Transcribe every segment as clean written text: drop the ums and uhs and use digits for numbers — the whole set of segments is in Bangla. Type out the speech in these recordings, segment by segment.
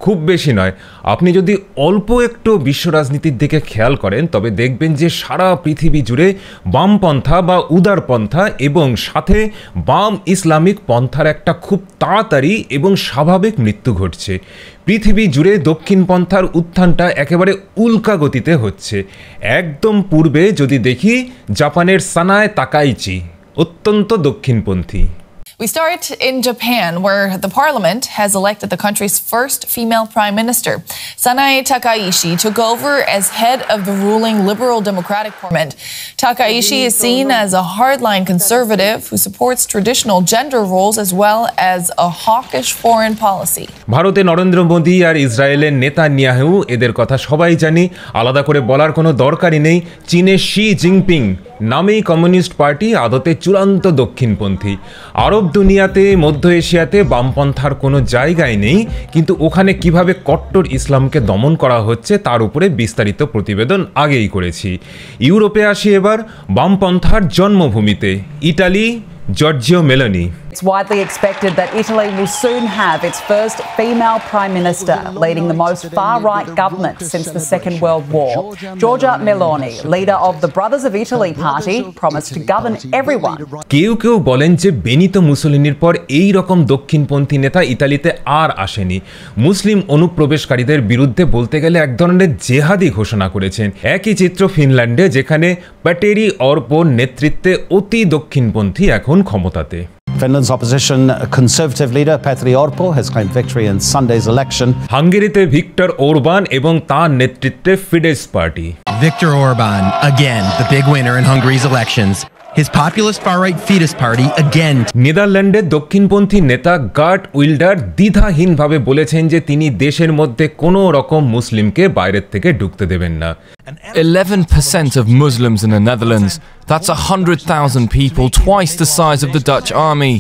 খুব বেশি নয়। আপনি যদি অল্প একটু বিশ্ব রাজনীতির দিকে খেয়াল করেন তবে দেখবেন যে সারা পৃথিবী জুড়ে বামপন্থা বা উদারপন্থা এবং সাথে বাম ইসলামিক পন্থার একটা খুব তাড়াতাড়ি এবং স্বাভাবিক মৃত্যু ঘটছে। পৃথিবী জুড়ে দক্ষিণপন্থার উত্থানটা একেবারে উল্কা গতিতে হচ্ছে। একদম পূর্বে যদি দেখি জাপানের সানায়ে তাকাইচি অত্যন্ত দক্ষিণপন্থী। We start in Japan, where the parliament has elected the country's first female prime minister. Sanae Takaichi took over as head of the ruling Liberal Democratic Parliament. Takaichi is seen as a hardline conservative who supports traditional gender roles as well as a hawkish foreign policy. ভারতে নরেন্দ্র মোদী আর ইসরায়েলের নেতানিয়াহু এদের কথা সবাই জানি, আলাদা করে বলার কোনো দরকারই নেই। চীনের শি জিনপিং নামেই কমিউনিস্ট পার্টি আদতে চূড়ান্ত দক্ষিণপন্থী। আরব দুনিয়াতে, মধ্য এশিয়াতে বামপন্থার কোনো জায়গায় নেই, কিন্তু ওখানে কিভাবে কট্টর ইসলামকে দমন করা হচ্ছে তার উপরে বিস্তারিত প্রতিবেদন আগেই করেছি। ইউরোপে আসি এবার, বামপন্থার জন্মভূমিতে Italy, Giorgio Meloni. It's widely expected that Italy will soon have its first female prime minister, leading the most far-right government since the Second World War. Giorgia Meloni, leader of the Brothers of Italy party, promised to govern everyone. কেউ কেউ বলেন যে বেনিতো মুসোলিনির পর এই রকম দক্ষিণপন্থী নেতা ইতালিতে আর আসেনি। মুসলিম অনুপ্রবেশকারীদের বিরুদ্ধে বলতে গেলে এক ধরনের জেহাদি ঘোষণা করেছেন। একই চিত্র ফিনল্যান্ডে, যেখানে প্যাটেরি অর্পোর নেতৃত্বে অতি দক্ষিণপন্থী এখন ক্ষমতাতে। Finland's opposition Conservative leader Petteri Orpo has claimed victory in Sunday's election. হাঙ্গেরিতে ভিক্টর ওরবান এবং তার নেতৃত্বে Fidesz party. Viktor Orban, again the big winner in Hungary's elections. His populist far-right Fidesz party again. নেদারল্যান্ডের দক্ষিণপন্থী নেতা গার্ট উইল্ডার দ্বিধাহীনভাবে বলেছেন যে তিনি দেশের মধ্যে কোনো রকম মুসলিমকে বাইরের থেকে ঢুকতে দেবেন না। 11% of Muslims in the Netherlands. That's 100,000 people, twice the size of the Dutch army.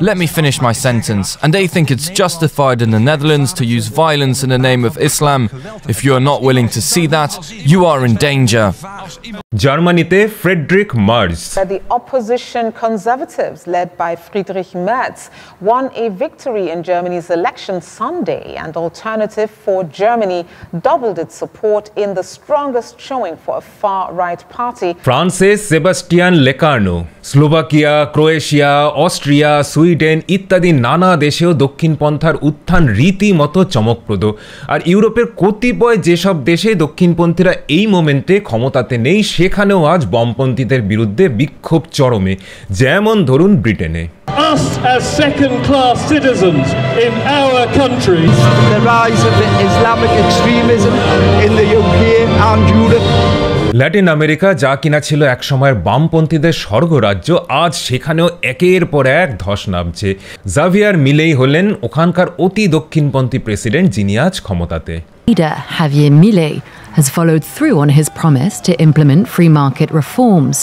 Let me finish my sentence. And they think it's justified in the Netherlands to use violence in the name of Islam. If you are not willing to see that, you are in danger. জার্মানিতে Friedrich Merz. The opposition Conservatives, led by Friedrich Merz, won a victory in Germany's election Sunday, and Alternative for Germany doubled its support in the strongest showing for a far-right party. ফ্রান্সে Sebastien Lecornu, Slovakia, Croatia, Austria, Sweden ইত্যাদি নানা দেশেও দক্ষিণপন্থার উত্থান রীতিমতো চমকপ্রদ। আর ইউরোপের কতিপয় যেসব দেশে দক্ষিণপন্থীরা এই মোমেন্টে ক্ষমতাতে নেই, সেখানেও আজ বামপন্থীদের বিরুদ্ধে বিক্ষোভ চরমে, যেমন ধরুন ব্রিটেনে। Us as second-class citizens in our country. The rise of Islamic extremism in the UK and Europe. Latin America, যা কিনা ছিল এক সময়ের বামপন্থীদের স্বর্গরাজ্য, আজ সেখানেও একের পর এক ধস নামছে। জাভিয়ার মিলেই হলেন ওখানকার অতি দক্ষিণপন্থী প্রেসিডেন্ট, যিনি আজ ক্ষমতাতে। Leader Javier Milei has followed through on his promise to implement free market reforms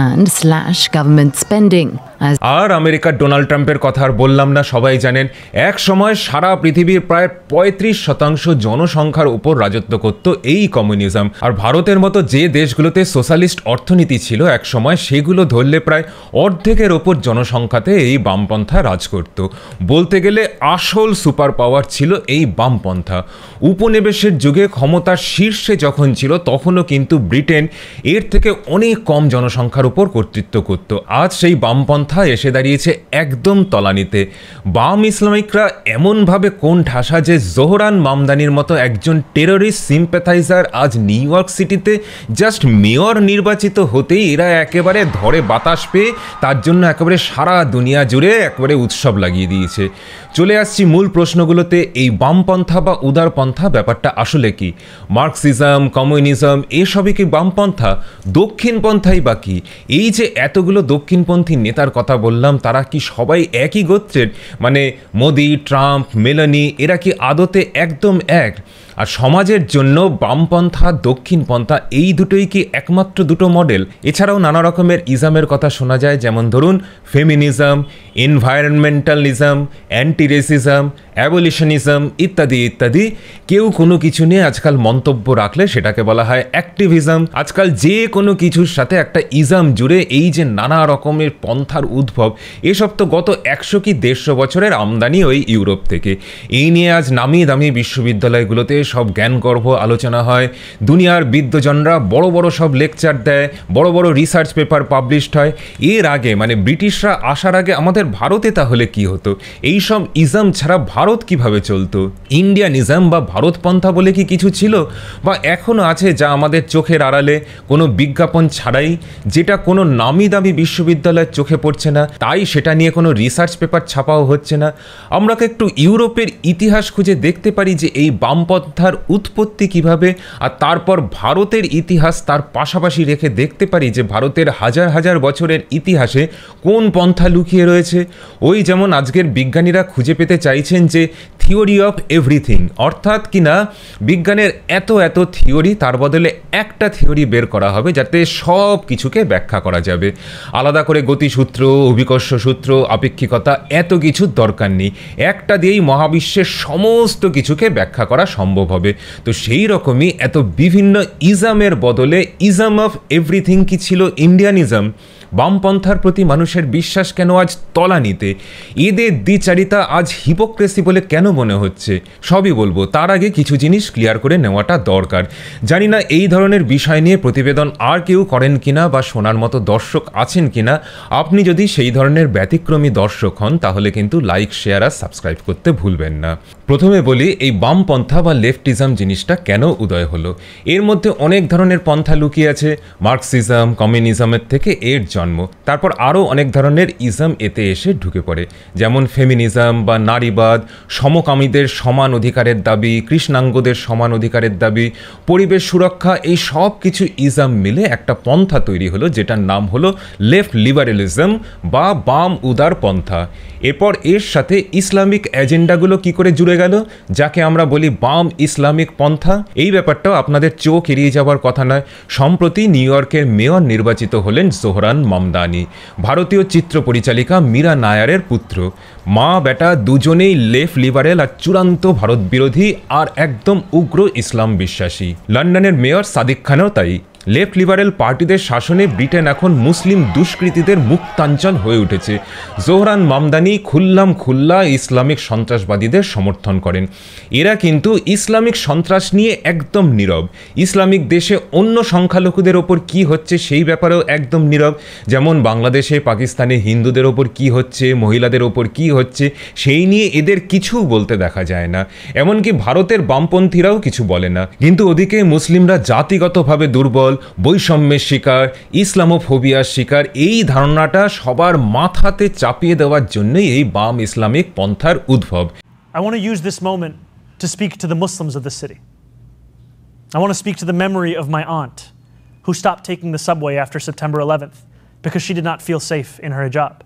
and slash government spending. আর আমেরিকার ডোনাল্ড ট্রাম্পের কথা আর বললাম না, সবাই জানেন এক সময় সারা পৃথিবীর প্রায় 35% জনসংখ্যার উপর রাজত্ব করত এই কমিউনিজম। আর ভারতের মতো যে দেশগুলোতে সোশ্যালিস্ট অর্থনীতি ছিল এক সময়, সেগুলো ধরলে প্রায় অর্ধেকের ওপর জনসংখ্যাতে এই বামপন্থা রাজ করত। বলতে গেলে আসল সুপার পাওয়ার ছিল এই বামপন্থা। উপনিবেশের যুগে ক্ষমতার শীর্ষে যখন ছিল, তখনও কিন্তু ব্রিটেন এর থেকে অনেক কম জনসংখ্যার উপর কর্তৃত্ব করত। আজ সেই বামপন্থা এসে দাঁড়িয়েছে একদম তলানিতে। বাম ইসলামিকরা এমনভাবে কোন ঠাসা যে জোহরান মামদানির মতো একজন টেররিস্ট সিম্প্যাথাইজার আজ নিউ ইয়র্ক সিটিতে জাস্ট মেয়র নির্বাচিত হতেই এরা একেবারে ধরে বাতাস পেয়ে তার জন্য একেবারে সারা দুনিয়া জুড়ে একেবারে উৎসব লাগিয়ে দিয়েছে। চলে আসছি মূল প্রশ্নগুলোতে। এই বামপন্থা বা উদারপন্থা ব্যাপারটা আসলে কি? মার্কসিজম, কমিউনিজম এসবই কি বামপন্থা? দক্ষিণপন্থাই বা কি? এই যে এতগুলো দক্ষিণপন্থী নেতার কথা বললাম, তারা কি সবাই একই গোত্রের? মানে মোদি, ট্রাম্প, মেলানি এরা কি আদতে একদম এক? আর সমাজের জন্য বামপন্থা, দক্ষিণপন্থা এই দুটোই কি একমাত্র দুটো মডেল? এছাড়াও নানা রকমের ইজমের কথা শোনা যায়, যেমন ধরুন ফেমিনিজম, এনভায়রনমেন্টালিজম, অ্যান্টি রেসিজম, অ্যাবলিশনিজম ইত্যাদি ইত্যাদি। কেউ কোনো কিছু নিয়ে আজকাল মন্তব্য রাখলে সেটাকে বলা হয় অ্যাক্টিভিজম। আজকাল যে কোনো কিছুর সাথে একটা ইজম জুড়ে এই যে নানা রকমের পন্থার উদ্ভব, এসব তো গত 100 কি 150 বছরের আমদানি ওই ইউরোপ থেকে। এই নিয়ে আজ নামি দামি বিশ্ববিদ্যালয়গুলোতে সব জ্ঞানগর্ভ আলোচনা হয়, দুনিয়ার বিদ্বজনরা বড় বড় সব লেকচার দেয়, বড় বড় রিসার্চ পেপার পাবলিশড হয়। এর আগে মানে ব্রিটিশরা আসার আগে আমাদের ভারতে তাহলে কি হতো? এই সব ইজম ছাড়া ভারত কিভাবে চলতো? ইন্ডিয়ানিজম বা ভারতপন্থা বলে কি কিছু ছিল, বা এখনও আছে যা আমাদের চোখের আড়ালে, কোনো বিজ্ঞাপন ছাড়াই, যেটা কোনো নামি দামি বিশ্ববিদ্যালয়ের চোখে পড়ছে না, তাই সেটা নিয়ে কোনো রিসার্চ পেপার ছাপাও হচ্ছে না? আমরা একটু ইউরোপের ইতিহাস খুঁজে দেখতে পারি যে এই বামপন্থার উৎপত্তি কিভাবে, আর তারপর ভারতের ইতিহাস তার পাশাপাশি রেখে দেখতে পারি যে ভারতের হাজার হাজার বছরের ইতিহাসে কোন পন্থা লুকিয়ে রয়েছে। ওই যেমন আজকের বিজ্ঞানীরা খুঁজে পেতে চাইছেন যে থিওরি অফ এভরিথিং, অর্থাৎ কিনা বিজ্ঞানের এত এত থিওরি, তার বদলে একটা থিওরি বের করা হবে যাতে সব কিছুকে ব্যাখ্যা করা যাবে। আলাদা করে গতিসূত্র, অভিকর্ষ সূত্র, আপেক্ষিকতা এত কিছুর দরকার নেই, একটা দিয়েই মহাবিশ্বের সমস্ত কিছুকে ব্যাখ্যা করা সম্ভব হবে। তো সেই রকমই এত বিভিন্ন ইজমের বদলে ইজম অফ এভরিথিং কি ছিল ইন্ডিয়ানিজম। বামপন্থার প্রতি মানুষের বিশ্বাস কেন আজ তলানিতে? এদের দ্বিচারিতা আজ হিপোক্রেসি বলে কেন মনে হচ্ছে? সবই বলবো, তার আগে কিছু জিনিস ক্লিয়ার করে নেওয়াটা দরকার। জানি না এই ধরনের বিষয় নিয়ে প্রতিবেদন আর কেউ করেন কিনা বা শোনার মতো দর্শক আছেন কিনা। আপনি যদি সেই ধরনের ব্যতিক্রমী দর্শক হন তাহলে কিন্তু লাইক, শেয়ার আর সাবস্ক্রাইব করতে ভুলবেন না। প্রথমে বলি এই বামপন্থা বা লেফটিজম জিনিসটা কেন উদয় হলো। এর মধ্যে অনেক ধরনের পন্থা লুকিয়ে আছে। মার্কসিজম, কমিউনিজমের থেকে এর জন্ম। তারপর আরও অনেক ধরনের ইজম এতে এসে ঢুকে পড়ে, যেমন ফেমিনিজম বা নারীবাদ, সমকামীদের সমান অধিকারের দাবি, কৃষ্ণাঙ্গদের সমান অধিকারের দাবি, পরিবেশ সুরক্ষা, এই সব কিছু ইজম মিলে একটা পন্থা তৈরি হলো যেটার নাম হলো লেফট লিবারেলিজম বা বাম উদার পন্থা। এরপর এর সাথে ইসলামিক এজেন্ডাগুলো কি করে জুড়ে গেল, যাকে আমরা বলি বাম ইসলামিক পন্থা। এই ব্যাপারটাও আপনাদের চোখ এড়িয়ে যাওয়ার কথা নয়। সম্প্রতি নিউ ইয়র্কের মেয়র নির্বাচিত হলেন জোহরান মামদানি, ভারতীয় চিত্র পরিচালিকা মীরা নায়ারের পুত্র। মা বেটা দুজনেই লেফট লিবারেল আর চূড়ান্ত ভারত বিরোধী আর একদম উগ্র ইসলাম বিশ্বাসী। লন্ডনের মেয়র সাদিক খানও তাই। লেফট লিবারেল পার্টিদের শাসনে ব্রিটেন এখন মুসলিম দুষ্কৃতীদের মুক্তাঞ্চল হয়ে উঠেছে। জোহরান মামদানি খুল্লা ইসলামিক সন্ত্রাসবাদীদের সমর্থন করেন। এরা কিন্তু ইসলামিক সন্ত্রাস নিয়ে একদম নীরব। ইসলামিক দেশে অন্য সংখ্যালঘুদের ওপর কি হচ্ছে সেই ব্যাপারেও একদম নীরব। যেমন বাংলাদেশে, পাকিস্তানে হিন্দুদের ওপর কি হচ্ছে, মহিলাদের ওপর কি হচ্ছে, সেই নিয়ে এদের কিছু বলতে দেখা যায় না। এমনকি ভারতের বামপন্থীরাও কিছু বলে না। কিন্তু ওদিকে মুসলিমরা জাতিগতভাবে দুর্বল, বৈষম্যের শিকার, ইসলামোফোবিয়ার শিকার, এই ধারণাটা সবার মাথাতে চাপিয়ে দেওয়ার জন্যই এই বাম ইসলামিক পন্থার উদ্ভব। I want to use this moment to speak to the Muslims of the city. I want to speak to the memory of my aunt who stopped taking the subway after September 11th because she did not feel safe in her hijab.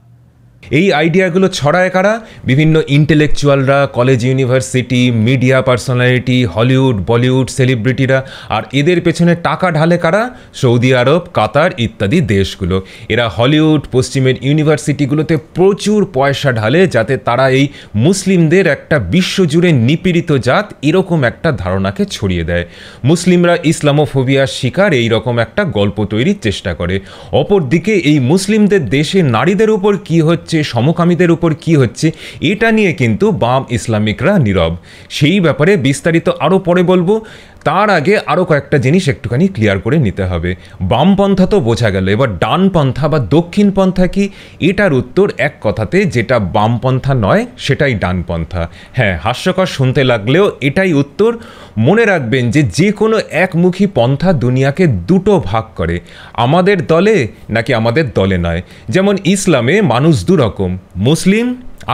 এই আইডিয়াগুলো ছড়ায় কারা? বিভিন্ন ইন্টেলেকচুয়ালরা, college, university, media personality, Hollywood, Bollywood সেলিব্রিটিরা। আর এদের পেছনে টাকা ঢালে কারা? সৌদি আরব, কাতার ইত্যাদি দেশগুলো। এরা হলিউড, পশ্চিমের ইউনিভার্সিটিগুলোতে প্রচুর পয়সা ঢালে যাতে তারা এই মুসলিমদের একটা বিশ্বজুড়ে নিপীড়িত জাত এরকম একটা ধারণাকে ছড়িয়ে দেয়। মুসলিমরা ইসলামোফোবিয়ার শিকার এইরকম একটা গল্প তৈরির চেষ্টা করে। অপরদিকে এই মুসলিমদের দেশে নারীদের উপর কি হচ্ছে, সমকামীদের উপর কি হচ্ছে, এটা নিয়ে কিন্তু বাম ইসলামিকরা নীরব। সেই ব্যাপারে বিস্তারিত আরও পরে বলবো। তার আগে আরও কয়েকটা জিনিস একটুখানি ক্লিয়ার করে নিতে হবে। বামপন্থা তো বোঝা গেল, এবার ডানপন্থা বা দক্ষিণপন্থা কি? এটার উত্তর এক কথাতে, যেটা বামপন্থা নয় সেটাই ডানপন্থা। হ্যাঁ, হাস্যকর শুনতে লাগলেও এটাই উত্তর। মনে রাখবেন যে কোনো একমুখী পন্থা দুনিয়াকে দুটো ভাগ করে, আমাদের দলে নাকি আমাদের দলে নয়। যেমন ইসলামে মানুষ দুরকম, মুসলিম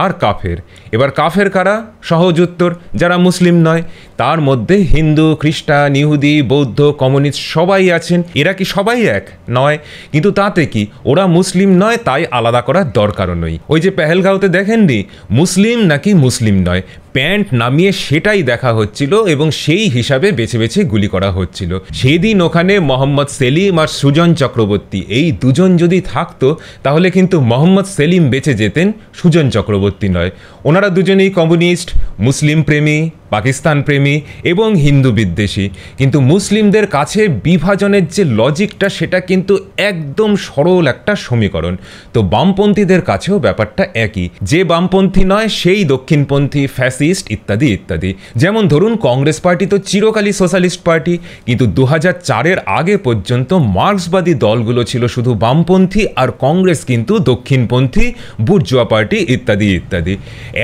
আর কাফের। এবার কাফের কারা? সহজ উত্তর, যারা মুসলিম নয়। তার মধ্যে হিন্দু, খ্রিস্টান, ইহুদি, বৌদ্ধ, কমিউনিস্ট সবাই আছেন। এরা কি সবাই এক? নয়। কিন্তু তাতে কি ওরা মুসলিম নয় তাই আলাদা করার দরকারও নেই। ওই যে পেহেলগাঁওতে দেখেননি, মুসলিম নাকি মুসলিম নয়, প্যান্ট নামিয়ে সেটাই দেখা হচ্ছিল এবং সেই হিসাবে বেছে বেছে গুলি করা হচ্ছিল। সেদিন ওখানে মোহাম্মদ সেলিম আর সুজন চক্রবর্তী, এই দুজন যদি থাকতো তাহলে কিন্তু মোহাম্মদ সেলিম বেঁচে যেতেন, সুজন চক্রবর্তী নয়। ওনারা দুজনেই কমিউনিস্ট, মুসলিম প্রেমী, পাকিস্তান প্রেমী এবং হিন্দু বিদ্বেষী। কিন্তু মুসলিমদের কাছে বিভাজনের যে লজিকটা সেটা কিন্তু একদম সরল একটা সমীকরণ। তো বামপন্থীদের কাছেও ব্যাপারটা একই, যে বামপন্থী নয় সেই দক্ষিণপন্থী, ফ্যাসিস্ট ইত্যাদি ইত্যাদি। যেমন ধরুন কংগ্রেস পার্টি তো চিরকালই সোশ্যালিস্ট পার্টি, কিন্তু 2004-এর আগে পর্যন্ত মার্ক্সবাদী দলগুলো ছিল শুধু বামপন্থী, আর কংগ্রেস কিন্তু দক্ষিণপন্থী, বুর্জোয়া পার্টি ইত্যাদি ইত্যাদি।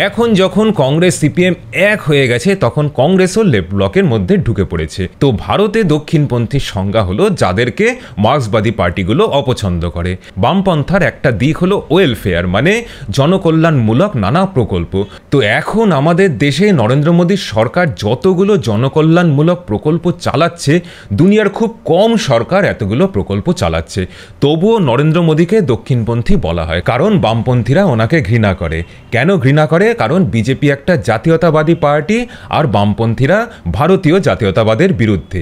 এখন যখন কংগ্রেস সিপিএম এক হয়ে গেছে তখন কংগ্রেসও লেফট ব্লকের মধ্যে ঢুকে পড়েছে। তো ভারতে দক্ষিণপন্থী সংজ্ঞা হলো যাদেরকে মার্ক্সবাদী পার্টিগুলো অপছন্দ করে। বামপন্থার একটা দিক হলো ওয়েলফেয়ার, মানে জনকল্যাণমূলক নানা প্রকল্প। তো এখন আমাদের দেশে নরেন্দ্র মোদীর সরকার যতগুলো জনকল্যাণমূলক প্রকল্প চালাচ্ছে, দুনিয়ার খুব কম সরকার এতগুলো প্রকল্প চালাচ্ছে। তবুও নরেন্দ্র মোদীকে দক্ষিণপন্থী বলা হয়, কারণ বামপন্থীরা ওনাকে ঘৃণা করে। কেন ঘৃণা করে? কারণ বিজেপি একটা জাতীয়তাবাদী পার্টি আর বামপন্থীরা ভারতীয় জাতীয়তাবাদের বিরুদ্ধে।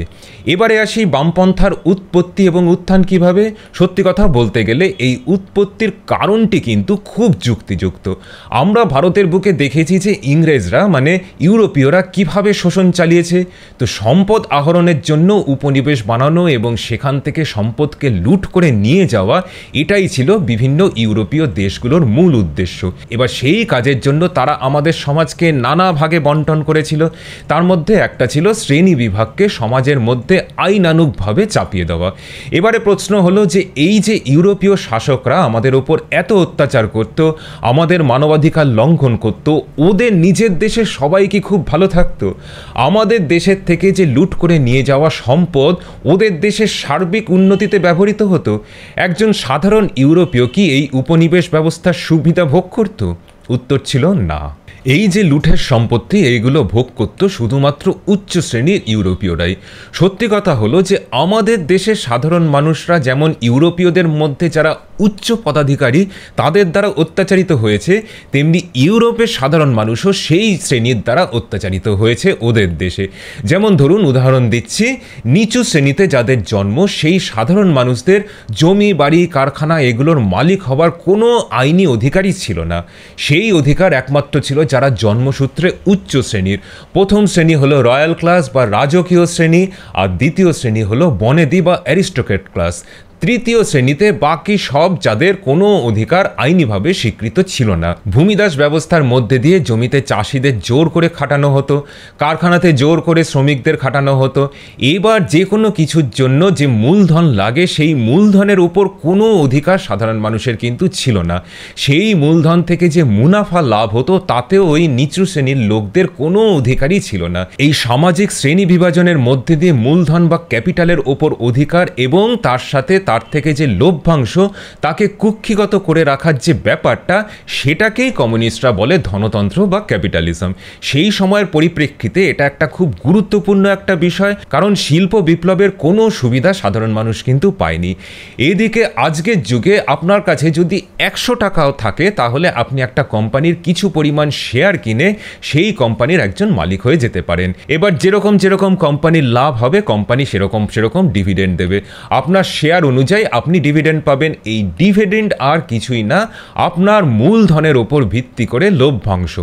এবারে আসি বামপন্থার উৎপত্তি এবং উত্থান কিভাবে। সত্যি কথা বলতে গেলে এই উৎপত্তির কারণটি কিন্তু খুব যুক্তিযুক্ত। আমরা ভারতের বুকে দেখেছি যে ইংরেজরা মানে ইউরোপীয়রা কিভাবে শোষণ চালিয়েছে। তো সম্পদ আহরণের জন্য উপনিবেশ বানানো এবং সেখান থেকে সম্পদকে লুট করে নিয়ে যাওয়া, এটাই ছিল বিভিন্ন ইউরোপীয় দেশগুলোর মূল উদ্দেশ্য। এবার সেই কাজের জন্য তারা আমাদের সমাজকে নানা ভাগে বন্টন করেছিল। তার মধ্যে একটা ছিল শ্রেণী বিভাগকে সমাজের মধ্যে আইনানুগভাবে চাপিয়ে দেওয়া। এবারে প্রশ্ন হলো যে এই যে ইউরোপীয় শাসকরা আমাদের ওপর এত অত্যাচার করত, আমাদের মানবাধিকার লঙ্ঘন করত, ওদের নিজের দেশে সবাই কি খুব ভালো থাকতো? আমাদের দেশের থেকে যে লুট করে নিয়ে যাওয়া সম্পদ ওদের দেশের সার্বিক উন্নতিতে ব্যবহৃত হতো? একজন সাধারণ ইউরোপীয় কি এই উপনিবেশ ব্যবস্থার সুবিধা ভোগ করত? উত্তর ছিল না। এই যে লুঠের সম্পত্তি এইগুলো ভোগ করত শুধুমাত্র উচ্চ শ্রেণীর ইউরোপীয়রাই। সত্যি কথা হলো যে আমাদের দেশের সাধারণ মানুষরা যেমন ইউরোপীয়দের মধ্যে যারা উচ্চ পদাধিকারী তাদের দ্বারা অত্যাচারিত হয়েছে, তেমনি ইউরোপের সাধারণ মানুষও সেই শ্রেণীর দ্বারা অত্যাচারিত হয়েছে ওদের দেশে। যেমন ধরুন উদাহরণ দিচ্ছি, নিচু শ্রেণীতে যাদের জন্ম সেই সাধারণ মানুষদের জমি, বাড়ি, কারখানা এগুলোর মালিক হওয়ার কোনো আইনি অধিকারই ছিল না। সেই অধিকার একমাত্র ছিল যারা জন্মসূত্রে উচ্চ শ্রেণীর। প্রথম শ্রেণী হলো রয়্যাল ক্লাস বা রাজকীয় শ্রেণী, আর দ্বিতীয় শ্রেণী হলো বনেদি বা অ্যারিস্টোক্রেট ক্লাস। তৃতীয় শ্রেণীতে বাকি সব যাদের কোনো অধিকার আইনিভাবে স্বীকৃত ছিল না। ভূমিদাস ব্যবস্থার মধ্যে দিয়ে জমিতে চাষিদের জোর করে খাটানো হতো, কারখানাতে জোর করে শ্রমিকদের খাটানো হতো। এবার যে কোনো কিছুর জন্য যে মূলধন লাগে সেই মূলধনের উপর কোনো অধিকার সাধারণ মানুষের কিন্তু ছিল না। সেই মূলধন থেকে যে মুনাফা লাভ হতো তাতেও ওই নিচু শ্রেণীর লোকদের কোনো অধিকারই ছিল না। এই সামাজিক শ্রেণী বিভাজনের মধ্যে দিয়ে মূলধন বা ক্যাপিটালের ওপর অধিকার এবং তার সাথে তার থেকে যে লভ্যাংশ তাকে কুক্ষিগত করে রাখার যে ব্যাপারটা, সেটাকেই কমিউনিস্টরা বলে ধনতন্ত্র বা ক্যাপিটালিজম। সেই সময়ের পরিপ্রেক্ষিতে এটা একটা খুব গুরুত্বপূর্ণ একটা বিষয়, কারণ শিল্প বিপ্লবের কোনো সুবিধা সাধারণ মানুষ কিন্তু পায়নি। এদিকে আজকের যুগে আপনার কাছে যদি 100 টাকাও থাকে তাহলে আপনি একটা কোম্পানির কিছু পরিমাণ শেয়ার কিনে সেই কোম্পানির একজন মালিক হয়ে যেতে পারেন। এবার যেরকম যেরকম কোম্পানির লাভ হবে কোম্পানি সেরকম ডিভিডেন্ড দেবে। আপনার শেয়ার অনুযায়ী আপনি ডিভিডেন্ড পাবেন। এই ডিভিডেন্ড আর কিছুই না, আপনার মূলধনের ওপর ভিত্তি করে লভ্যাংশ।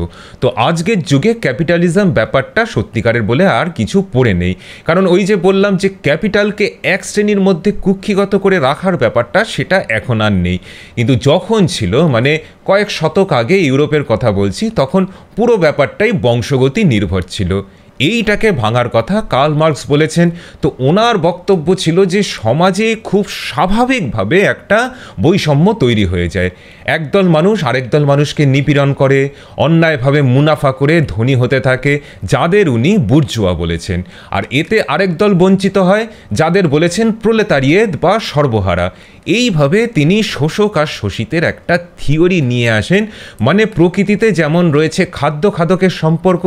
তো আজকের যুগে ক্যাপিটালিজম ব্যাপারটা সত্যিকারের বলে আর কিছু পড়ে নেই, কারণ ওই যে বললাম যে ক্যাপিটালকে এক শ্রেণীর মধ্যে কুক্ষিগত করে রাখার ব্যাপারটা সেটা এখন আর নেই। কিন্তু যখন ছিল, মানে কয়েক শতক আগে ইউরোপের কথা বলছি, তখন পুরো ব্যাপারটাই বংশগতি নির্ভর ছিল। এইটাকে ভাঙার কথা কার্ল মার্কস বলেছেন। তো ওনার বক্তব্য ছিল যে সমাজে খুব স্বাভাবিকভাবে একটা বৈষম্য তৈরি হয়ে যায়। একদল মানুষ আরেকদল মানুষকে নিপীড়ন করে, অন্যায়ভাবে মুনাফা করে ধনী হতে থাকে, যাদের উনি বুর্জোয়া বলেছেন। আর এতে আরেক দল বঞ্চিত হয়, যাদের বলেছেন প্রলেতারিয়েত বা সর্বহারা। এইভাবে তিনি শোষক আর শোষিতের একটা থিওরি নিয়ে আসেন। মানে প্রকৃতিতে যেমন রয়েছে খাদ্য খাদকের সম্পর্ক,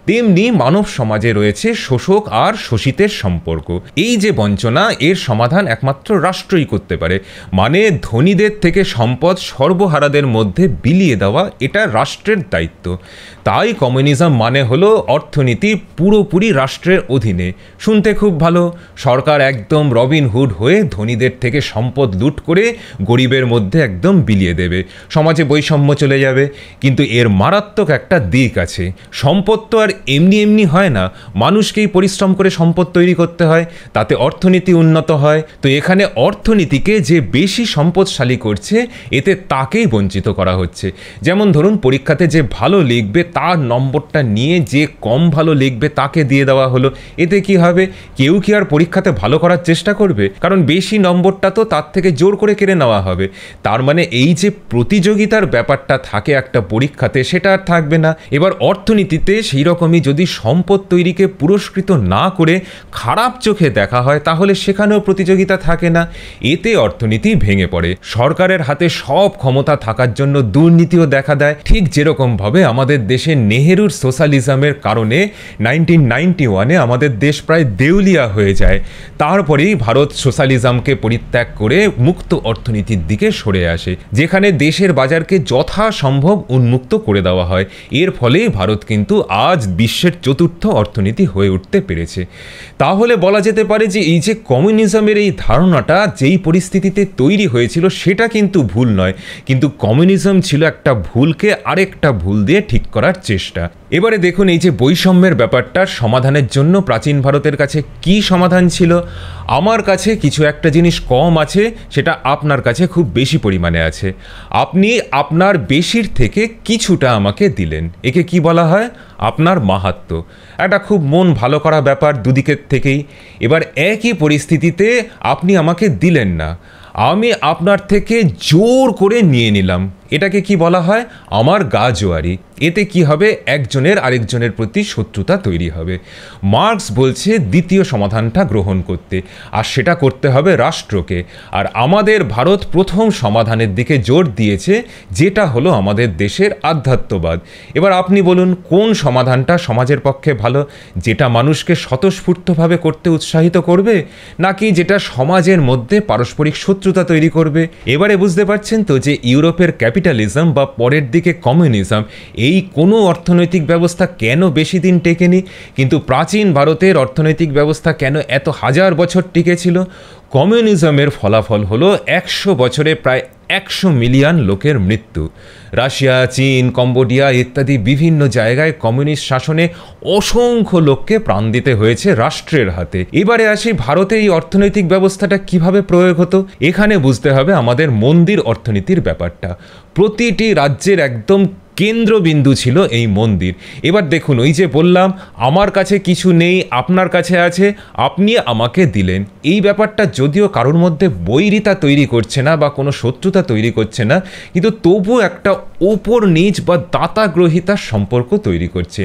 তেমনি মানব সমাজে রয়েছে শোষক আর শোষিতের সম্পর্ক। এই যে বঞ্চনা, এর সমাধান একমাত্র রাষ্ট্রই করতে পারে। মানে ধনীদের থেকে সম্পদ সর্বহারাদের মধ্যে বিলিয়ে দেওয়া, এটা রাষ্ট্রের দায়িত্ব। তাই কমিউনিজম মানে হলো অর্থনীতি পুরোপুরি রাষ্ট্রের অধীনে। শুনতে খুব ভালো, সরকার একদম রবিনহুড হয়ে ধনীদের থেকে সম্পদ লুট করে গরিবের মধ্যে একদম বিলিয়ে দেবে, সমাজে বৈষম্য চলে যাবে। কিন্তু এর মারাত্মক একটা দিক আছে, সম্পদ তো আর এমনি এমনি হয় না, মানুষকেই পরিশ্রম করে সম্পদ তৈরি করতে হয়, তাতে অর্থনীতি উন্নত হয়। তো এখানে অর্থনীতিকে যে বেশি সম্পদশালী করছে, এতে তাকেই বঞ্চিত করা হচ্ছে। যেমন ধরুন, পরীক্ষাতে যে ভালো লিখবে তার নম্বরটা নিয়ে যে কম ভালো লিখবে তাকে দিয়ে দেওয়া হলো। এতে কি হবে? কেউ কি আর পরীক্ষাতে ভালো করার চেষ্টা করবে? কারণ বেশি নম্বরটা তো তার থেকে জোর করে কেড়ে নেওয়া হবে। তার মানে এই যে প্রতিযোগিতার ব্যাপারটা থাকে একটা পরীক্ষাতে, সেটা আর থাকবে না। এবার অর্থনীতিতে সেই রকমই যদি সম্পদ তৈরিকে পুরস্কৃত না করে খারাপ চোখে দেখা হয়, তাহলে সেখানেও প্রতিযোগিতা থাকে না। এতে অর্থনীতি ভেঙে পড়ে। সরকারের হাতে সব ক্ষমতা থাকার জন্য দুর্নীতিও দেখা দেয়, ঠিক যেরকম ভাবে আমাদের দেশে নেহেরুর সোশ্যালিজমের কারণে 1991-এ আমাদের দেশ প্রায় দেউলিয়া হয়ে যায়। তারপরেই ভারত সোশ্যালিজমকে পরিত্যাগ করে মুক্ত অর্থনীতির দিকে সরে আসে, যেখানে দেশের বাজারকে যথাসম্ভব উন্মুক্ত করে দেওয়া হয়। এর ফলে ভারত কিন্তু আজ বিশ্বের চতুর্থ অর্থনীতি হয়ে উঠতে পেরেছে। তাহলে বলা যেতে পারে যে এই যে কমিউনিজমের এই ধারণাটা যেই পরিস্থিতিতে তৈরি হয়েছিল, সেটা কিন্তু ভুল নয়, কিন্তু কমিউনিজম ছিল একটা ভুলকে আরেকটা ভুল দিয়ে ঠিক করার চেষ্টা। এবারে দেখুন, এই যে বৈষম্যের ব্যাপারটার সমাধানের জন্য প্রাচীন ভারতের কাছে কি সমাধান ছিল? আমার কাছে কিছু একটা জিনিস কম আছে, সেটা আপনার কাছে খুব বেশি পরিমাণে আছে। আপনি আপনার বেশির থেকে কিছুটা আমাকে দিলেন, একে কি বলা হয়? আপনার মাহাত্ম্য। একটা খুব মন ভালো করা ব্যাপার দুদিকের থেকেই। এবার একই পরিস্থিতিতে আপনি আমাকে দিলেন না, আমি আপনার থেকে জোর করে নিয়ে নিলাম, এটাকে কি বলা হয়? আমার গা জোয়ারি। এতে কি হবে? একজনের আরেকজনের প্রতি শত্রুতা তৈরি হবে। মার্কস বলছে দ্বিতীয় সমাধানটা গ্রহণ করতে, আর সেটা করতে হবে রাষ্ট্রকে। আর আমাদের ভারত প্রথম সমাধানের দিকে জোর দিয়েছে, যেটা হলো আমাদের দেশের আধ্যাত্মবাদ। এবার আপনি বলুন, কোন সমাধানটা সমাজের পক্ষে ভালো? যেটা মানুষকে স্বতঃস্ফূর্তভাবে করতে উৎসাহিত করবে, নাকি যেটা সমাজের মধ্যে পারস্পরিক শত্রুতা তৈরি করবে? এবারে বুঝতে পারছেন তো যে ইউরোপের ক্যাপিটালিজম বা পরের দিকে কমিউনিজম, এই কোনো অর্থনৈতিক ব্যবস্থা কেন বেশি দিন টেকেনি, কিন্তু প্রাচীন ভারতের অর্থনৈতিক ব্যবস্থা কেন এত হাজার বছর টিকেছিল? কমিউনিজমের ফলাফল হলো 100 বছরে প্রায় 100 মিলিয়ন লোকের মৃত্যু। রাশিয়া, চীন, কম্বোডিয়া ইত্যাদি বিভিন্ন জায়গায় কমিউনিস্ট শাসনে অসংখ্য লোককে প্রাণ দিতে হয়েছে রাষ্ট্রের হাতে। এবারে আসি ভারতে এই অর্থনৈতিক ব্যবস্থাটা কিভাবে প্রয়োগ হতো। এখানে বুঝতে হবে আমাদের মন্দির অর্থনীতির ব্যাপারটা। প্রতিটি রাজ্যের একদম কেন্দ্রবিন্দু ছিল এই মন্দির। এবার দেখুন, ওই যে বললাম আমার কাছে কিছু নেই, আপনার কাছে আছে, আপনি আমাকে দিলেন। এই ব্যাপারটা যদিও কারোর মধ্যে বৈরিতা তৈরি করছে না বা কোনো শত্রুতা তৈরি করছে না, কিন্তু তবু একটা ওপর নিচ বা দাতা গ্রহিতার সম্পর্ক তৈরি করছে।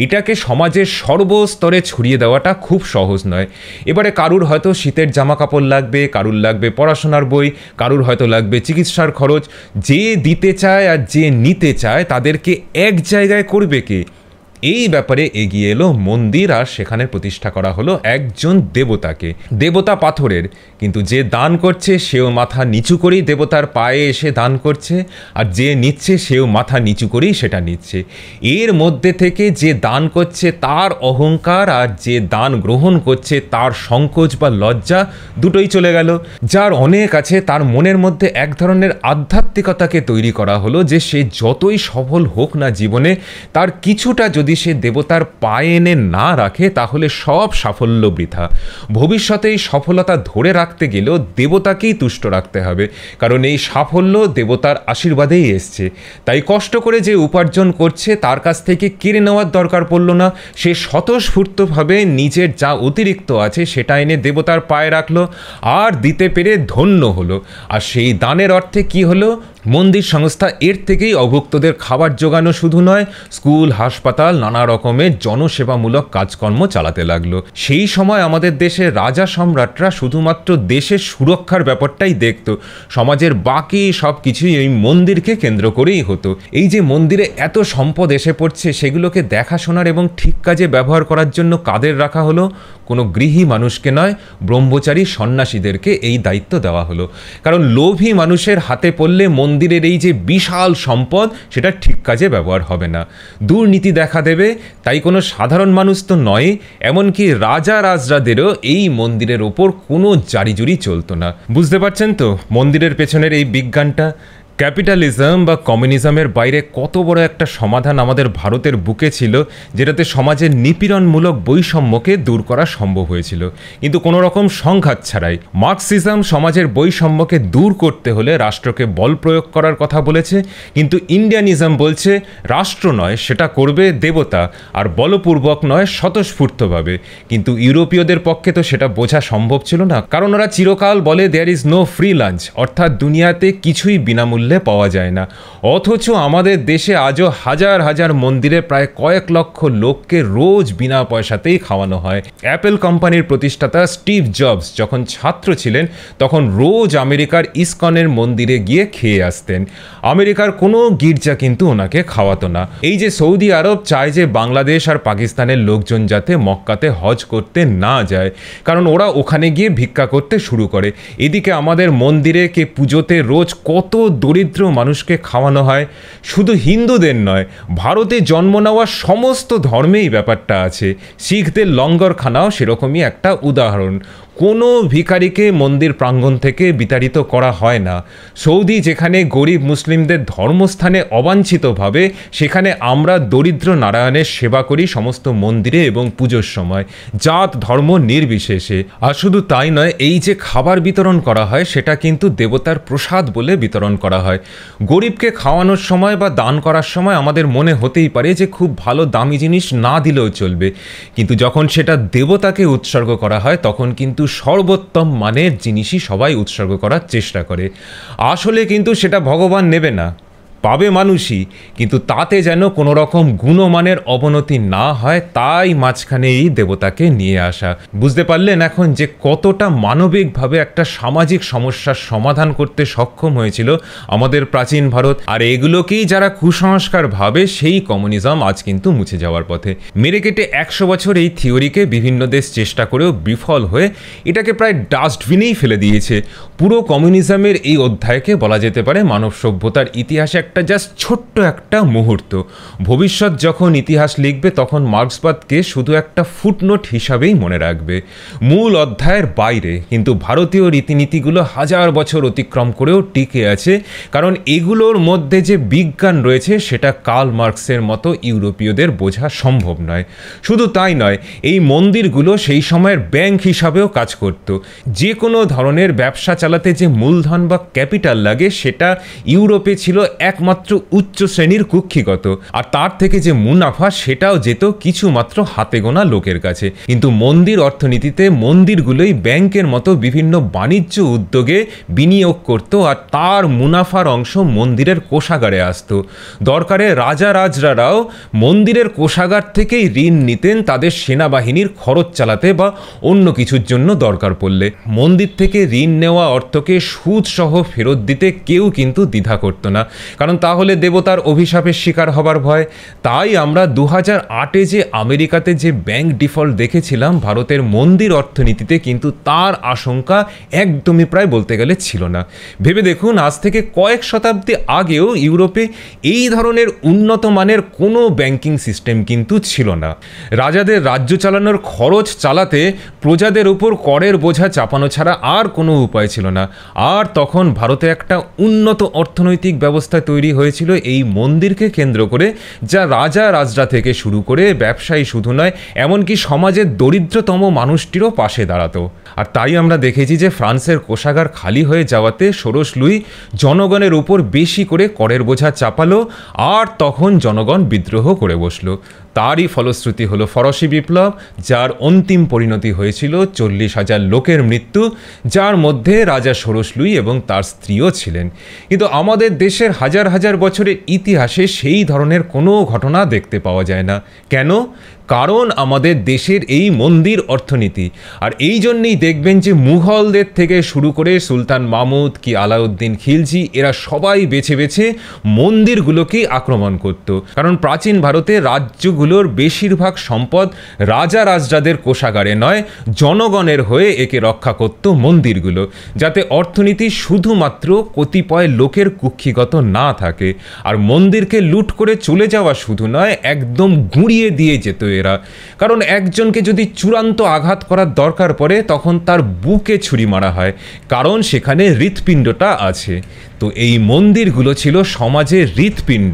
এটাকে সমাজের সর্বস্তরে ছড়িয়ে দেওয়াটা খুব সহজ নয়। এবারে কারুর হয়তো শীতের জামা কাপড় লাগবে, কারুর লাগবে পড়াশোনার বই, কারুর হয়তো লাগবে চিকিৎসার খরচ। যে দিতে চায় আর যে নিতে চায় তাদেরকে এক জায়গায় করবে কে? এই ব্যাপারে এগিয়ে এলো মন্দির, আর সেখানে প্রতিষ্ঠা করা হলো একজন দেবতাকে। দেবতা পাথরের, কিন্তু যে দান করছে সেও মাথা নিচু করেই দেবতার পায়ে এসে দান করছে, আর যে নিচ্ছে সেও মাথা নিচু করেই সেটা নিচ্ছে। এর মধ্যে থেকে যে দান করছে তার অহংকার, আর যে দান গ্রহণ করছে তার সংকোচ বা লজ্জা দুটোই চলে গেল। যার অনেক আছে তার মনের মধ্যে এক ধরনের আধ্যাত্মিকতাকে তৈরি করা হলো, যে সে যতই সফল হোক না জীবনে, তার কিছুটা যদি সে দেবতার পায়ে এনে না রাখে তাহলে সব সাফল্য বৃথা। ভবিষ্যতে এই সফলতা ধরে রাখতে গেলেও দেবতাকেই তুষ্ট রাখতে হবে, কারণ এই সাফল্য দেবতার আশীর্বাদেই এসছে। তাই কষ্ট করে যে উপার্জন করছে তার কাছ থেকে কেড়ে নেওয়ার দরকার পড়ল না। সে স্বতঃস্ফূর্তভাবে নিজের যা অতিরিক্ত আছে সেটা এনে দেবতার পায়ে রাখলো, আর দিতে পেরে ধন্য হলো। আর সেই দানের অর্থে কি হলো? মন্দির সংস্থা এর থেকেই অভুক্তদের খাবার জোগানো শুধু নয়, স্কুল, হাসপাতাল, নানা রকমের জনসেবামূলক কাজকর্ম চালাতে লাগলো। সেই সময় আমাদের দেশের রাজা সম্রাটরা শুধুমাত্র দেশের সুরক্ষার ব্যাপারটাই দেখত, সমাজের বাকি সব কিছুই এই মন্দিরকে কেন্দ্র করেই হতো। এই যে মন্দিরে এত সম্পদ এসে পড়ছে, সেগুলোকে দেখাশোনার এবং ঠিক কাজে ব্যবহার করার জন্য কাদের রাখা হলো? কোনো গৃহী মানুষকে নয়, ব্রহ্মচারী সন্ন্যাসীদেরকে এই দায়িত্ব দেওয়া হলো। কারণ লোভী মানুষের হাতে পড়লে মন্দিরের এই যে বিশাল সম্পদ সেটা ঠিক কাজে ব্যবহার হবে না, দুর্নীতি দেখা দেবে। তাই কোনো সাধারণ মানুষ তো নয়, এমনকি রাজা রাজরাদেরও এই মন্দিরের ওপর কোনো জারিজুরি চলতো না। বুঝতে পারছেন তো মন্দিরের পেছনের এই বিজ্ঞানটা? ক্যাপিটালিজম বা কমিউনিজমের বাইরে কত বড় একটা সমাধান আমাদের ভারতের বুকে ছিল, যেটাতে সমাজের নিপীড়নমূলক বৈষম্যকে দূর করা সম্ভব হয়েছিল, কিন্তু কোনো রকম সংঘাত ছাড়াই। মার্কসিজম সমাজের বৈষম্যকে দূর করতে হলে রাষ্ট্রকে বল প্রয়োগ করার কথা বলেছে, কিন্তু ইন্ডিয়ানিজম বলছে রাষ্ট্র নয়, সেটা করবে দেবতা, আর বলপূর্বক নয় স্বতঃস্ফূর্তভাবে। কিন্তু ইউরোপীয়দের পক্ষে তো সেটা বোঝা সম্ভব ছিল না, কারণ ওরা চিরকাল বলে there is no free lunch, অর্থাৎ দুনিয়াতে কিছুই বিনামূল্যে পাওয়া যায় না। অথচ আমাদের দেশে আজও হাজার হাজার মন্দিরে প্রায় কয়েক লক্ষ লোককে রোজ বিনা পয়সাতেই খাওয়ানো হয়। অ্যাপেল কোম্পানির প্রতিষ্ঠাতা স্টিভ জবস যখন ছাত্র ছিলেন তখন রোজ আমেরিকার ইসকনের মন্দিরে গিয়ে খেয়ে আসতেন। আমেরিকার কোনো গির্জা কিন্তু ওনাকে খাওয়াতো না। এই যে সৌদি আরব চায় যে বাংলাদেশ আর পাকিস্তানের লোকজন যাতে মক্কাতে হজ করতে না যায়, কারণ ওরা ওখানে গিয়ে ভিক্ষা করতে শুরু করে। এদিকে আমাদের মন্দিরে কে পুজোতে রোজ কত দরিদ্র মানুষকে খাওয়ানো হয়। শুধু হিন্দুদের নয়, ভারতে জন্ম নেওয়া সমস্ত ধর্মেই ব্যাপারটা আছে। শিখদের লঙ্গরখানাও সেরকমই একটা উদাহরণ। কোনো ভিখারিকে মন্দির প্রাঙ্গণ থেকে বিতাড়িত করা হয় না। সৌদি যেখানে গরিব মুসলিমদের ধর্মস্থানে অবাঞ্ছিতভাবে, সেখানে আমরা দরিদ্র নারায়ণের সেবা করি সমস্ত মন্দিরে এবং পুজোর সময়, জাত ধর্ম নির্বিশেষে। আর শুধু তাই নয়, এই যে খাবার বিতরণ করা হয় সেটা কিন্তু দেবতার প্রসাদ বলে বিতরণ করা হয়। গরিবকে খাওয়ানোর সময় বা দান করার সময় আমাদের মনে হতেই পারে যে খুব ভালো দামি জিনিস না দিলেও চলবে, কিন্তু যখন সেটা দেবতাকে উৎসর্গ করা হয় তখন কিন্তু সর্বোত্তম মানের জিনিসই সবাই উৎসর্গ করার চেষ্টা করে। আসলে কিন্তু সেটা ভগবান নেবে না, পাবে মানুষই, কিন্তু তাতে যেন কোনো রকম গুণমানের অবনতি না হয়, তাই মাঝখানে এই দেবতাকে নিয়ে আসা। বুঝতে পারলেন এখন যে কতটা মানবিকভাবে একটা সামাজিক সমস্যার সমাধান করতে সক্ষম হয়েছিল আমাদের প্রাচীন ভারত। আর এগুলোকেই যারা কুসংস্কার ভাবে, সেই কমিউনিজম আজ কিন্তু মুছে যাওয়ার পথে। মেরে কেটে 100 বছর এই থিওরিকে বিভিন্ন দেশ চেষ্টা করেও বিফল হয়ে এটাকে প্রায় ডাস্টবিনেই ফেলে দিয়েছে। পুরো কমিউনিজমের এই অধ্যায়কে বলা যেতে পারে মানব সভ্যতার ইতিহাসে একটা জাস্ট ছোট্ট একটা মুহূর্ত। ভবিষ্যৎ যখন ইতিহাস লিখবে তখন মার্ক্সবাদকে শুধু একটা ফুটনোট হিসাবেই মনে রাখবে, মূল অধ্যায়ের বাইরে। কিন্তু ভারতীয় রীতিনীতিগুলো হাজার বছর অতিক্রম করেও টিকে আছে, কারণ এগুলোর মধ্যে যে বিজ্ঞান রয়েছে সেটা কার্ল মার্কসের মতো ইউরোপীয়দের বোঝা সম্ভব নয়। শুধু তাই নয়, এই মন্দিরগুলো সেই সময়ের ব্যাংক হিসাবেও কাজ করত। যে কোনো ধরনের ব্যবসা চালাতে যে মূলধন বা ক্যাপিটাল লাগে সেটা ইউরোপে ছিল একমাত্র উচ্চ শ্রেণীর কুক্ষিগত, আর তার থেকে যে মুনাফা সেটাও যেত কিছু মাত্র হাতে গোনা লোকের কাছে। কিন্তু মন্দির অর্থনীতিতে মন্দিরগুলোই ব্যাংকের মতো বিভিন্ন বাণিজ্য উদ্যোগে বিনিয়োগ করত, আর তার মুনাফার অংশ মন্দিরের কোষাগারে আসতো। দরকারে রাজা রাজরারাও মন্দিরের কোষাগার থেকেই ঋণ নিতেন তাদের সেনাবাহিনীর খরচ চালাতে বা অন্য কিছুর জন্য দরকার পড়লে। মন্দির থেকে ঋণ নেওয়া অর্থকে সুদ সহ ফেরত দিতে কেউ কিন্তু দ্বিধা করত না, কারণ তাহলে দেবতার অভিশাপের শিকার হবার ভয়। তাই আমরা 2008-এ যে আমেরিকাতে যে ব্যাংক ডিফল্ট দেখেছিলাম, ভারতের মন্দির অর্থনীতিতে কিন্তু তার আশঙ্কা একদমই প্রায় বলতে গেলে ছিল না। ভেবে দেখুন, আজ থেকে কয়েক শতাব্দী আগেও ইউরোপে এই ধরনের উন্নত মানের কোনো ব্যাংকিং সিস্টেম কিন্তু ছিল না। রাজাদের রাজ্য চালানোর খরচ চালাতে প্রজাদের উপর করের বোঝা চাপানো ছাড়া আর কোনো উপায় ছিল না। আর তখন ভারতে একটা উন্নত অর্থনৈতিক ব্যবস্থা তৈরি হয়েছিল এই মন্দিরকে কেন্দ্র করে, যা রাজা রাজরা থেকে শুরু করে ব্যবসায়ী শুধু নয়, এমনকি সমাজের দরিদ্রতম মানুষটিরও পাশে দাঁড়াতো। আর তাই আমরা দেখেছি যে ফ্রান্সের কোষাগার খালি হয়ে যাওয়াতে ষোড়শ লুই জনগণের উপর বেশি করে করের বোঝা চাপালো, আর তখন জনগণ বিদ্রোহ করে বসলো। তারই ফলশ্রুতি হলো ফরাসি বিপ্লব, যার অন্তিম পরিণতি হয়েছিল 40,000 লোকের মৃত্যু, যার মধ্যে রাজা ষোড়শ লুই এবং তার স্ত্রীও ছিলেন। কিন্তু আমাদের দেশের হাজার হাজার বছরের ইতিহাসে সেই ধরনের কোনো ঘটনা দেখতে পাওয়া যায় না। কেন? কারণ আমাদের দেশের এই মন্দির অর্থনীতি। আর এই জন্যই দেখবেন যে মুঘলদের থেকে শুরু করে সুলতান মাহমুদ কি আলাউদ্দিন খিলজি এরা সবাই বেছে বেছে মন্দিরগুলোকেই আক্রমণ করত। কারণ প্রাচীন ভারতে রাজ্যগুলোর বেশিরভাগ সম্পদ রাজা রাজরাদের কোষাগারে নয়, জনগণের হয়ে একে রক্ষা করত মন্দিরগুলো, যাতে অর্থনীতি শুধুমাত্র কতিপয় লোকের কুক্ষিগত না থাকে। আর মন্দিরকে লুট করে চলে যাওয়া শুধু নয়, একদম গুঁড়িয়ে দিয়ে যেত এরা। কারণ একজনকে যদি চূড়ান্ত আঘাত করার দরকার পড়ে তখন তার বুকে ছুরি মারা হয়, কারণ সেখানে হৃৎপিণ্ডটা আছে। তো এই মন্দিরগুলো ছিল সমাজের হৃৎপিণ্ড।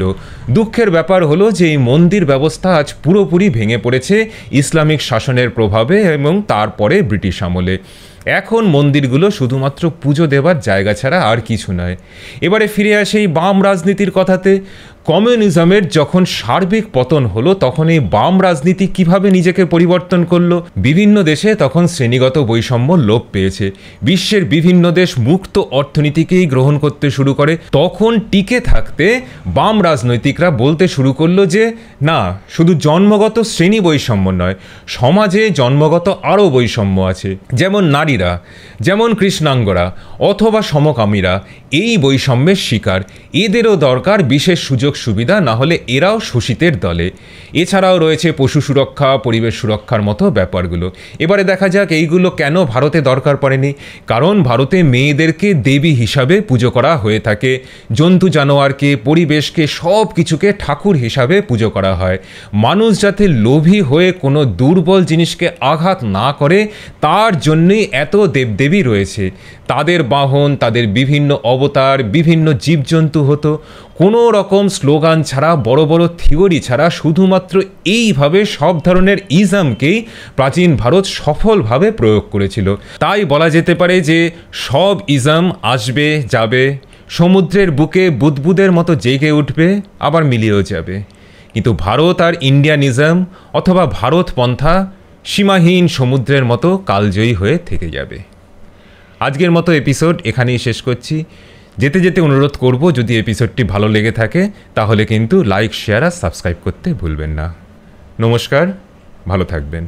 দুঃখের ব্যাপার হলো যে এই মন্দির ব্যবস্থা আজ পুরোপুরি ভেঙে পড়েছে ইসলামিক শাসনের প্রভাবে এবং তারপরে ব্রিটিশ আমলে। এখন মন্দিরগুলো শুধুমাত্র পুজো দেবার জায়গা ছাড়া আর কিছু নয়। এবারে ফিরে আসে এই বাম রাজনীতির কথাতে। কমিউনিজমের যখন সার্বিক পতন হলো তখন এই বাম রাজনীতি কিভাবে নিজেকে পরিবর্তন করলো? বিভিন্ন দেশে তখন শ্রেণীগত বৈষম্য লোপ পেয়েছে। বিশ্বের বিভিন্ন দেশ মুক্ত অর্থনীতিকেই গ্রহণ করতে শুরু করে। তখন টিকে থাকতে বাম রাজনৈতিকরা বলতে শুরু করলো যে না, শুধু জন্মগত শ্রেণী বৈষম্য নয়, সমাজে জন্মগত আরও বৈষম্য আছে। যেমন নারীরা, যেমন কৃষ্ণাঙ্গরা অথবা সমকামীরা এই বৈষম্যের শিকার। এদেরও দরকার বিশেষ সুযোগ সুবিধা, না হলে এরাও শোষিতের দলে। এছাড়াও রয়েছে পশু সুরক্ষা, পরিবেশ সুরক্ষার মতো ব্যাপারগুলো। এবারে দেখা যাক এইগুলো কেন ভারতে দরকার পড়েনি। কারণ ভারতে মেয়েদেরকে দেবী হিসাবে পুজো করা হয়ে থাকে, জন্তু জানোয়ারকে, পরিবেশকে, সব কিছুকে ঠাকুর হিসাবে পুজো করা হয়। মানুষ যাতে লোভী হয়ে কোনো দুর্বল জিনিসকে আঘাত না করে তার জন্যই এত দেবদেবী রয়েছে। তাদের বাহন, তাদের বিভিন্ন অবতার, বিভিন্ন জীবজন্তু হতো। কোনো রকম স্লোগান ছাড়া, বড় বড় থিওরি ছাড়া শুধুমাত্র এইভাবে সব ধরনের ইজমকেই প্রাচীন ভারত সফলভাবে প্রয়োগ করেছিল। তাই বলা যেতে পারে যে সব ইজম আসবে যাবে, সমুদ্রের বুকে বুদবুদের মতো জেগে উঠবে, আবার মিলিয়েও যাবে। কিন্তু ভারত আর ইন্ডিয়ানিজম অথবা ভারতপন্থা সীমাহীন সমুদ্রের মতো কালজয়ী হয়ে থেকে যাবে। আজকের মতো এপিসোড এখানেই শেষ করছি। যেতে যেতে অনুরোধ করব, যদি এপিসোডটি ভালো লেগে থাকে তাহলে কিন্তু লাইক, শেয়ার আর সাবস্ক্রাইব করতে ভুলবেন না। নমস্কার, ভালো থাকবেন।